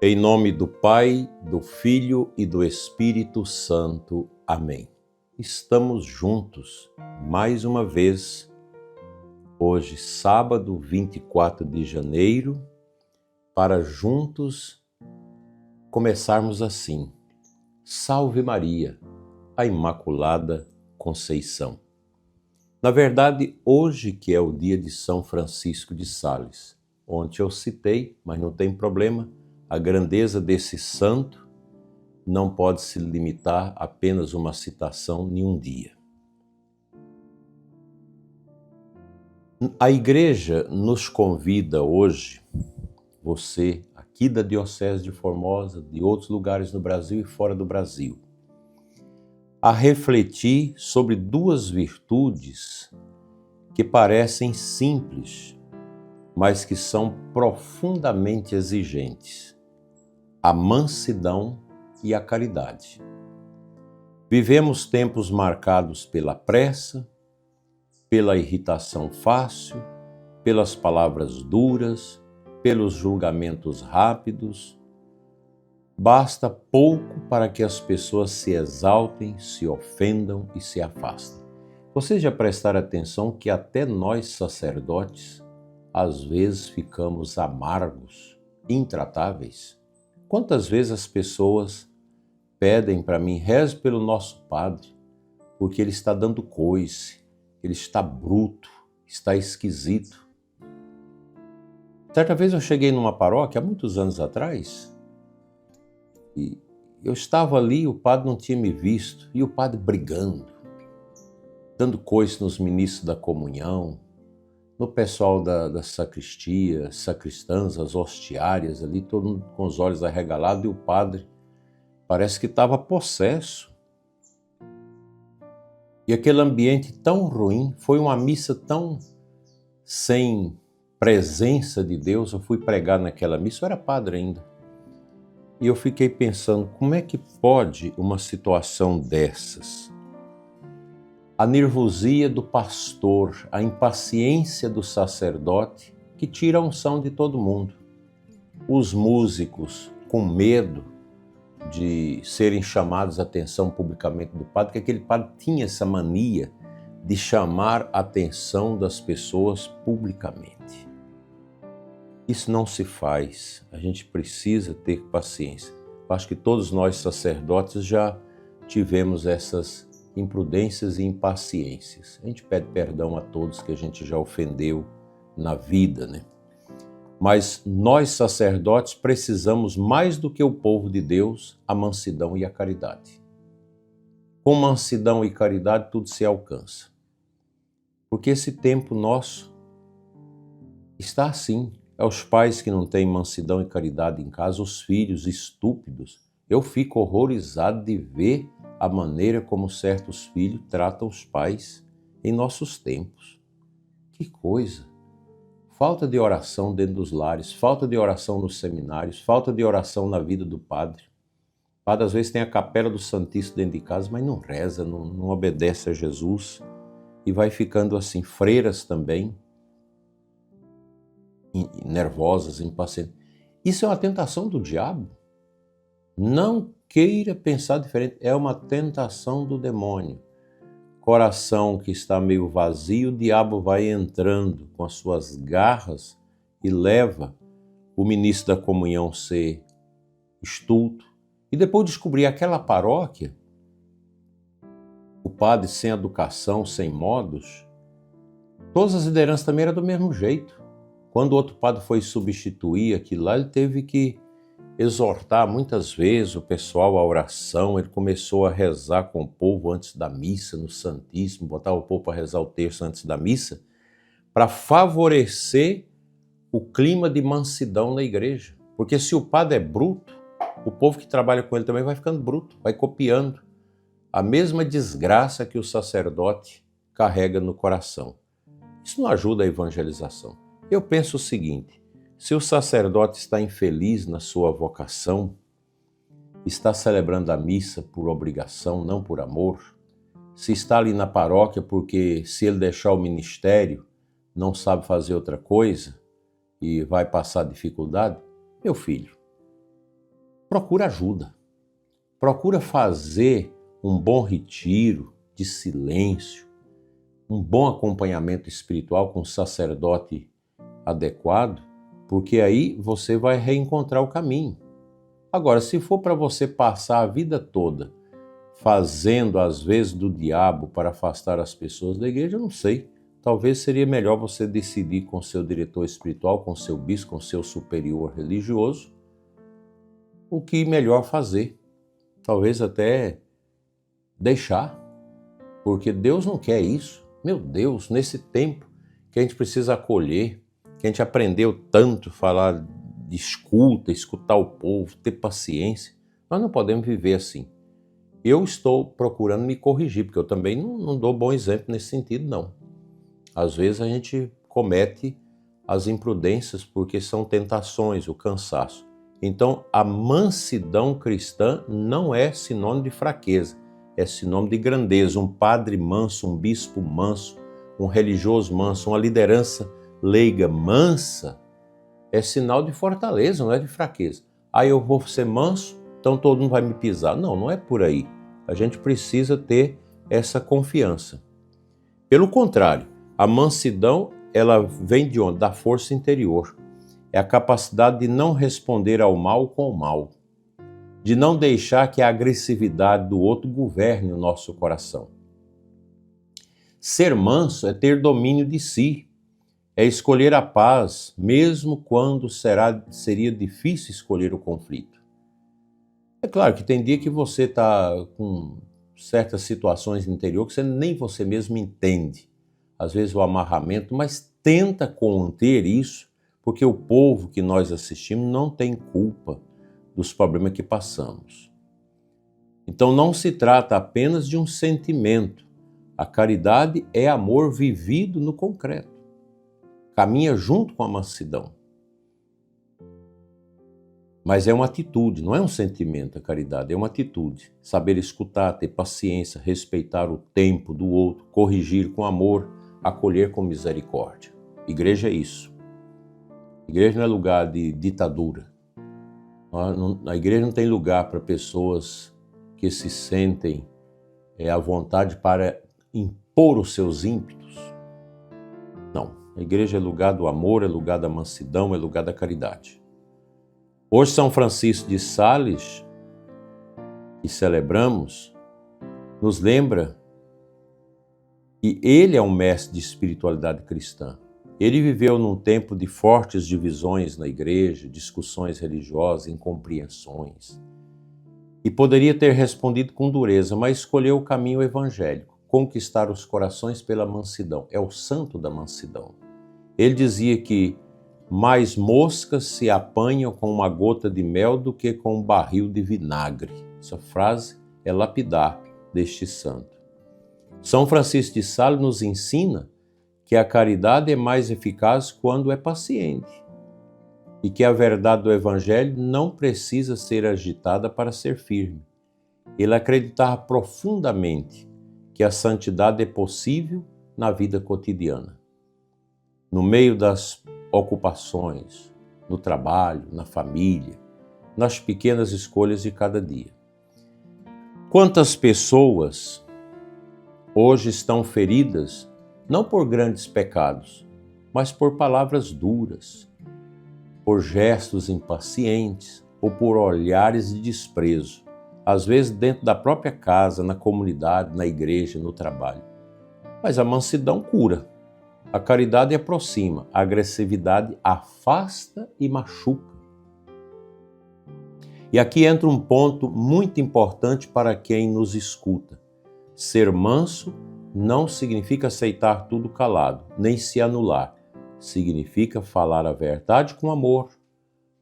Em nome do Pai, do Filho e do Espírito Santo. Amém. Estamos juntos mais uma vez, hoje, sábado 24 de janeiro, para juntos começarmos assim. Salve Maria, a Imaculada Conceição. Na verdade, hoje que é o dia de São Francisco de Sales. Ontem eu citei, mas não tem problema, a grandeza desse santo não pode se limitar a apenas uma citação em um dia. A Igreja nos convida hoje, você aqui da Diocese de Formosa, de outros lugares no Brasil e fora do Brasil, a refletir sobre duas virtudes que parecem simples, mas que são profundamente exigentes: a mansidão e a caridade. Vivemos tempos marcados pela pressa, pela irritação fácil, pelas palavras duras, pelos julgamentos rápidos. Basta pouco para que as pessoas se exaltem, se ofendam e se afastem. Vocês já prestaram atenção que até nós sacerdotes, às vezes ficamos amargos, intratáveis? Quantas vezes as pessoas pedem para mim, reze pelo nosso padre, porque ele está dando coice, ele está bruto, está esquisito. Certa vez eu cheguei numa paróquia, há muitos anos atrás, e eu estava ali, o padre não tinha me visto, e o padre brigando, dando coice nos ministros da comunhão, no pessoal da sacristia, sacristãs, as hostiárias ali, todo mundo com os olhos arregalados, e o padre parece que estava possesso. E aquele ambiente tão ruim, foi uma missa tão sem presença de Deus. Eu fui pregar naquela missa, eu era padre ainda. E eu fiquei pensando, como é que pode uma situação dessas? A nervosia do pastor, a impaciência do sacerdote, que tira a unção de todo mundo. Os músicos com medo de serem chamados a atenção publicamente do padre, porque aquele padre tinha essa mania de chamar a atenção das pessoas publicamente. Isso não se faz, a gente precisa ter paciência. Eu acho que todos nós sacerdotes já tivemos essas imprudências e impaciências. A gente pede perdão a todos que a gente já ofendeu na vida, né? Mas nós sacerdotes precisamos, mais do que o povo de Deus, a mansidão e a caridade. Com mansidão e caridade tudo se alcança. Porque esse tempo nosso está assim. É os pais que não têm mansidão e caridade em casa, os filhos estúpidos. Eu fico horrorizado de ver a maneira como certos filhos tratam os pais em nossos tempos. Que coisa! Falta de oração dentro dos lares, falta de oração nos seminários, falta de oração na vida do padre. O padre às vezes tem a capela do Santíssimo dentro de casa, mas não reza, não obedece a Jesus e vai ficando assim. Freiras também, nervosas, impacientes. Isso é uma tentação do diabo. Não queira pensar diferente, é uma tentação do demônio. Coração que está meio vazio, o diabo vai entrando com as suas garras e leva o ministro da comunhão a ser estulto. E depois descobrir aquela paróquia, o padre sem educação, sem modos, todas as lideranças também eram do mesmo jeito. Quando o outro padre foi substituir aquilo lá, ele teve que exortar muitas vezes o pessoal à oração. Ele começou a rezar com o povo antes da missa, no Santíssimo, botava o povo para rezar o terço antes da missa, para favorecer o clima de mansidão na igreja. Porque se o padre é bruto, o povo que trabalha com ele também vai ficando bruto, vai copiando a mesma desgraça que o sacerdote carrega no coração. Isso não ajuda a evangelização. Eu penso o seguinte: se o sacerdote está infeliz na sua vocação, está celebrando a missa por obrigação, não por amor, se está ali na paróquia porque, se ele deixar o ministério, não sabe fazer outra coisa e vai passar dificuldade, meu filho, procura ajuda. Procura fazer um bom retiro de silêncio, um bom acompanhamento espiritual com um sacerdote adequado, porque aí você vai reencontrar o caminho. Agora, se for para você passar a vida toda fazendo às vezes do diabo para afastar as pessoas da igreja, eu não sei. Talvez seria melhor você decidir com seu diretor espiritual, com seu bispo, com seu superior religioso, o que melhor fazer. Talvez até deixar, porque Deus não quer isso. Meu Deus, nesse tempo que a gente precisa acolher, que a gente aprendeu tanto falar de escutar o povo, ter paciência, nós não podemos viver assim. Eu estou procurando me corrigir, porque eu também não dou bom exemplo nesse sentido, não. Às vezes a gente comete as imprudências porque são tentações, o cansaço. Então, a mansidão cristã não é sinônimo de fraqueza, é sinônimo de grandeza. Um padre manso, um bispo manso, um religioso manso, uma liderança leiga mansa, é sinal de fortaleza, não é de fraqueza. Aí eu vou ser manso, então todo mundo vai me pisar. Não, não é por aí. A gente precisa ter essa confiança. Pelo contrário, a mansidão, ela vem de onde? Da força interior. É a capacidade de não responder ao mal com o mal, de não deixar que a agressividade do outro governe o nosso coração. Ser manso é ter domínio de si, é escolher a paz, mesmo quando seria difícil escolher o conflito. É claro que tem dia que você está com certas situações no interior que nem você mesmo entende. Às vezes o amarramento, mas tenta conter isso, porque o povo que nós assistimos não tem culpa dos problemas que passamos. Então não se trata apenas de um sentimento. A caridade é amor vivido no concreto. Caminha junto com a mansidão. Mas é uma atitude, não é um sentimento a caridade, é uma atitude. Saber escutar, ter paciência, respeitar o tempo do outro, corrigir com amor, acolher com misericórdia. Igreja é isso. Igreja não é lugar de ditadura. A igreja não tem lugar para pessoas que se sentem à vontade para impor os seus ímpetos. Não, a igreja é lugar do amor, é lugar da mansidão, é lugar da caridade. Hoje São Francisco de Sales, que celebramos, nos lembra que ele é um mestre de espiritualidade cristã. Ele viveu num tempo de fortes divisões na igreja, discussões religiosas, incompreensões. E poderia ter respondido com dureza, mas escolheu o caminho evangélico, conquistar os corações pela mansidão. É o santo da mansidão. Ele dizia que mais moscas se apanham com uma gota de mel do que com um barril de vinagre. Essa frase é lapidar deste santo. São Francisco de Sales nos ensina que a caridade é mais eficaz quando é paciente e que a verdade do Evangelho não precisa ser agitada para ser firme. Ele acreditava profundamente que a santidade é possível na vida cotidiana, no meio das ocupações, no trabalho, na família, nas pequenas escolhas de cada dia. Quantas pessoas hoje estão feridas não por grandes pecados, mas por palavras duras, por gestos impacientes ou por olhares de desprezo, às vezes dentro da própria casa, na comunidade, na igreja, no trabalho. Mas a mansidão cura. A caridade aproxima, a agressividade afasta e machuca. E aqui entra um ponto muito importante para quem nos escuta. Ser manso não significa aceitar tudo calado, nem se anular. Significa falar a verdade com amor,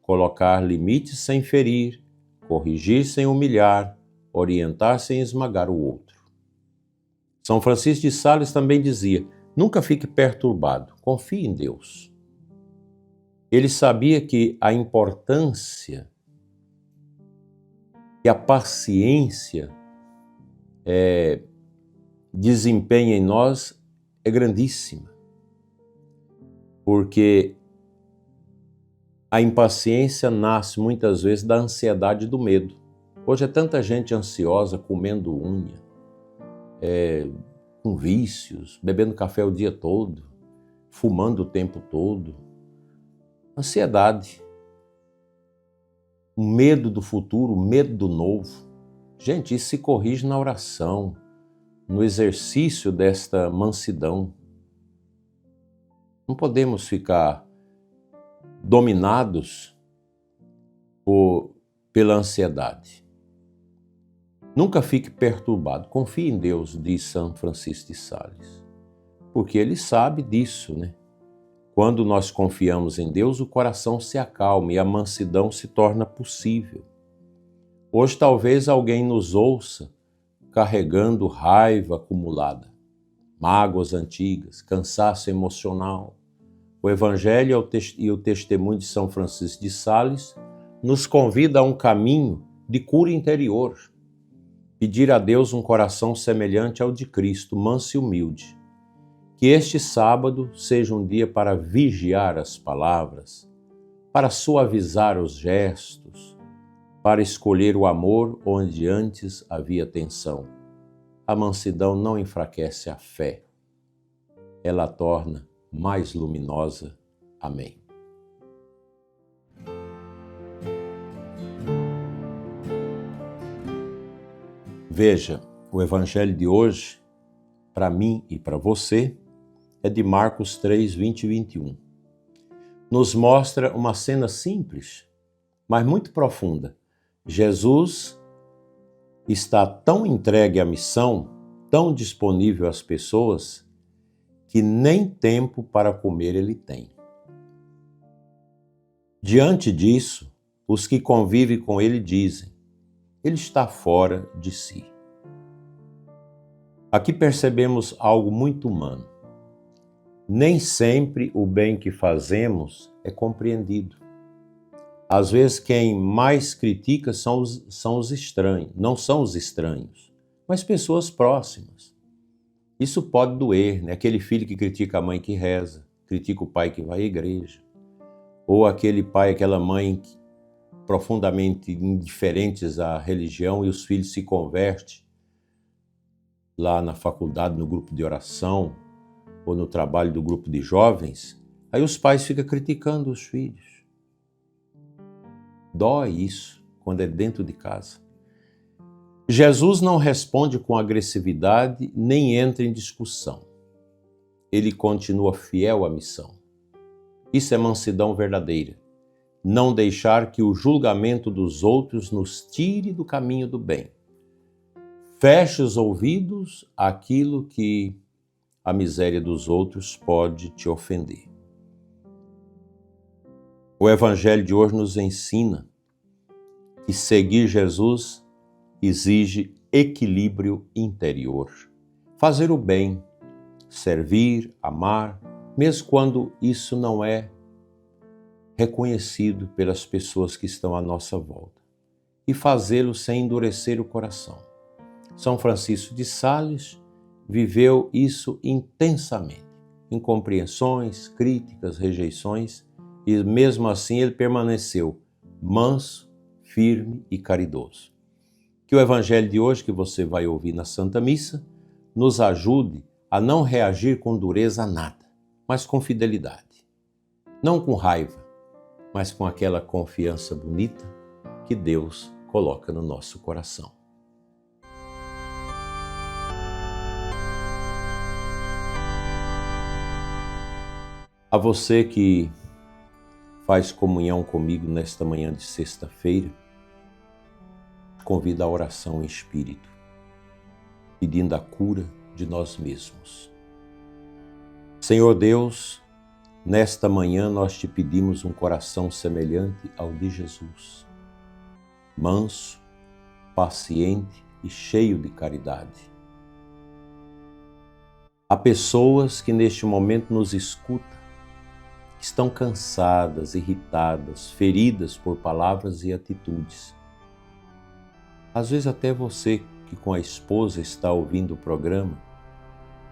colocar limites sem ferir, corrigir sem humilhar, orientar sem esmagar o outro. São Francisco de Sales também dizia: nunca fique perturbado, confie em Deus. Ele sabia que a importância que a paciência desempenha em nós é grandíssima, porque A impaciência nasce muitas vezes da ansiedade e do medo. Hoje é tanta gente ansiosa, comendo unha, com vícios, bebendo café o dia todo, fumando o tempo todo. Ansiedade, o medo do futuro, o medo do novo. Gente, isso se corrige na oração, no exercício desta mansidão. Não podemos ficar dominados pela ansiedade. Nunca fique perturbado. Confie em Deus, diz São Francisco de Sales. Porque ele sabe disso, né? Quando nós confiamos em Deus, o coração se acalma e a mansidão se torna possível. Hoje talvez alguém nos ouça carregando raiva acumulada, mágoas antigas, cansaço emocional. O Evangelho e o testemunho de São Francisco de Sales nos convida a um caminho de cura interior. Pedir a Deus um coração semelhante ao de Cristo, manso e humilde. Que este sábado seja um dia para vigiar as palavras, para suavizar os gestos, para escolher o amor onde antes havia tensão. A mansidão não enfraquece a fé, ela a torna mais luminosa. Amém. Veja, o Evangelho de hoje, para mim e para você, é de Marcos 3, 20 e 21. Nos mostra uma cena simples, mas muito profunda. Jesus está tão entregue à missão, tão disponível às pessoas, que nem tempo para comer ele tem. Diante disso, os que convivem com ele dizem: ele está fora de si. Aqui percebemos algo muito humano. Nem sempre o bem que fazemos é compreendido. Às vezes quem mais critica são os estranhos, não são os estranhos, mas pessoas próximas. Isso pode doer, né? Aquele filho que critica a mãe que reza, critica o pai que vai à igreja, ou aquele pai, aquela mãe profundamente indiferentes à religião e os filhos se convertem lá na faculdade, no grupo de oração, ou no trabalho do grupo de jovens, aí os pais ficam criticando os filhos. Dói isso quando é dentro de casa. Jesus não responde com agressividade nem entra em discussão. Ele continua fiel à missão. Isso é mansidão verdadeira. Não deixar que o julgamento dos outros nos tire do caminho do bem. Feche os ouvidos àquilo que a miséria dos outros pode te ofender. O Evangelho de hoje nos ensina que seguir Jesus exige equilíbrio interior. Fazer o bem, servir, amar, mesmo quando isso não é reconhecido pelas pessoas que estão à nossa volta. E fazê-lo sem endurecer o coração. São Francisco de Sales viveu isso intensamente, incompreensões, críticas, rejeições, e mesmo assim ele permaneceu manso, firme e caridoso. Que o Evangelho de hoje, que você vai ouvir na Santa Missa, nos ajude a não reagir com dureza a nada, mas com fidelidade. Não com raiva, mas com aquela confiança bonita que Deus coloca no nosso coração. A você que faz comunhão comigo nesta manhã de sexta-feira, convido à oração em espírito, pedindo a cura de nós mesmos. Senhor Deus, nesta manhã nós te pedimos um coração semelhante ao de Jesus, manso, paciente e cheio de caridade. Há pessoas que neste momento nos escutam, que estão cansadas, irritadas, feridas por palavras e atitudes. Às vezes até você que com a esposa está ouvindo o programa,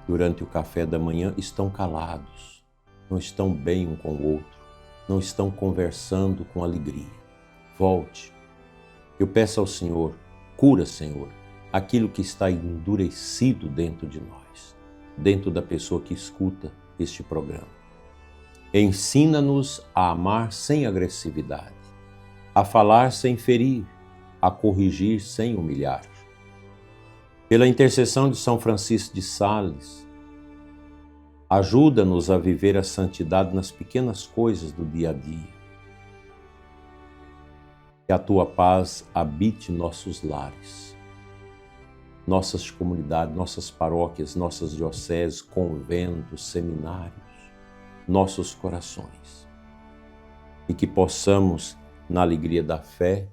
durante o café da manhã, estão calados, não estão bem um com o outro. não estão conversando com alegria. Volte. Eu peço ao Senhor, cura, Senhor, aquilo que está endurecido dentro de nós, dentro da pessoa que escuta este programa. Ensina-nos a amar sem agressividade, a falar sem ferir, a corrigir sem humilhar. Pela intercessão de São Francisco de Sales, ajuda-nos a viver a santidade nas pequenas coisas do dia a dia. Que a tua paz habite nossos lares, nossas comunidades, nossas paróquias, nossas dioceses, conventos, seminários, nossos corações. E que possamos, na alegria da fé,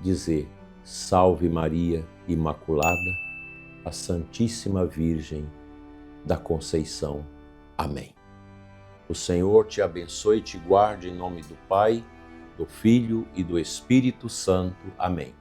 dizer: Salve Maria Imaculada, a Santíssima Virgem da Conceição. Amém. O Senhor te abençoe e te guarde em nome do Pai, do Filho e do Espírito Santo. Amém.